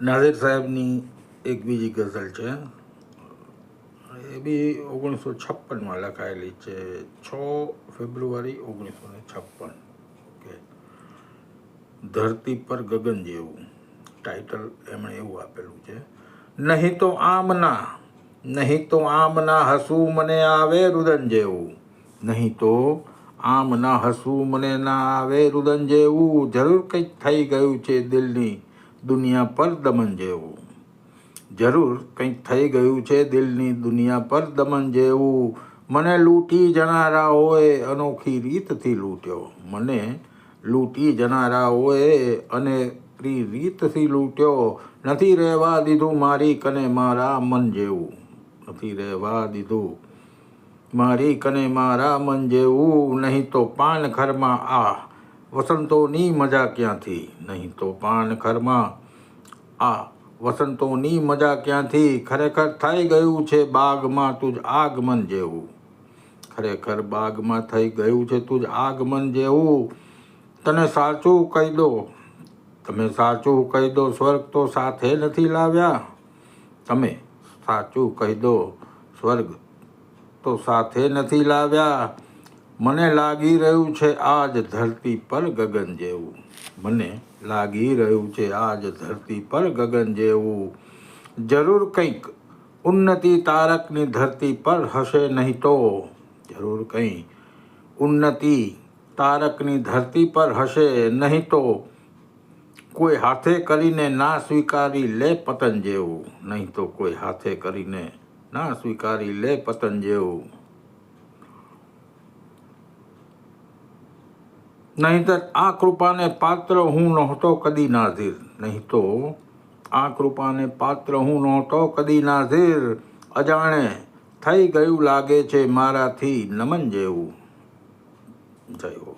નાઝીર સાહેબની એક બીજી ગઝલ છે, એ બી 1956માં લખાયેલી છે, 6 ફેબ્રુઆરી 1956. ઓકે, ધરતી પર ગગન જેવું ટાઇટલ એમણે એવું આપેલું છે. નહીં તો આમના હસવું મને આવે રુદન જેવું, નહીં તો આમના હસવું મને ના આવે રુદન જેવું, જરૂર કંઈક થઈ ગયું છે દિલની દુનિયા પર દમન જેવું, જરૂર કંઈક થઈ ગયું છે દિલની દુનિયા પર દમન જેવું. મને લૂંટી જનારાઓએ અનોખી રીતથી લૂંટ્યો, મને લૂંટી જનારાઓએ અનેરી રીતથી લૂંટ્યો, નથી રહેવા દીધું મારી કને મારા મન જેવું, નથી રહેવા દીધું મારી કને મારા મન જેવું. નહીં તો પાનખરમાં આ વસંતોની મજા ક્યાંથી, નહીં તો પાનખરમાં આ વસંતોની મજા ક્યાંથી, ખરેખર થઈ ગયું છે બાગમાં તુજ આગમન જેવું, ખરેખર બાગમાં થઈ ગયું છે તુજ આગમન જેવું. તને સાચું કહી દો, તમે સાચું કહી દો સ્વર્ગ તો સાથે નથી લાવ્યા, તમે સાચું કહી દો સ્વર્ગ તો સાથે નથી લાવ્યા. મને લાગી રહ્યું છે આજ ધરતી પર ગગન જેવું, મને લાગી રહ્યું છે આજ ધરતી પર ગગન જેવું. જરૂર કંઈક ઉન્નતિ તારકની ધરતી પર હશે નહીં તો, જરૂર કંઈ ઉન્નતિ તારકની ધરતી પર હશે નહીં તો, કોઈ હાથે કરીને ના સ્વીકારી લે પતન જેવું, નહીં તો કોઈ હાથે કરીને ના સ્વીકારી લે પતન જેવું. નહીંતર આ કૃપાને પાત્ર હું નહોતો કદી નાઝીર, નહીં તો આ કૃપાને પાત્ર હું નહોતો કદી નાઝીર. અજાણે થઈ ગયું લાગે છે મારાથી નમન જેવું. જય હો.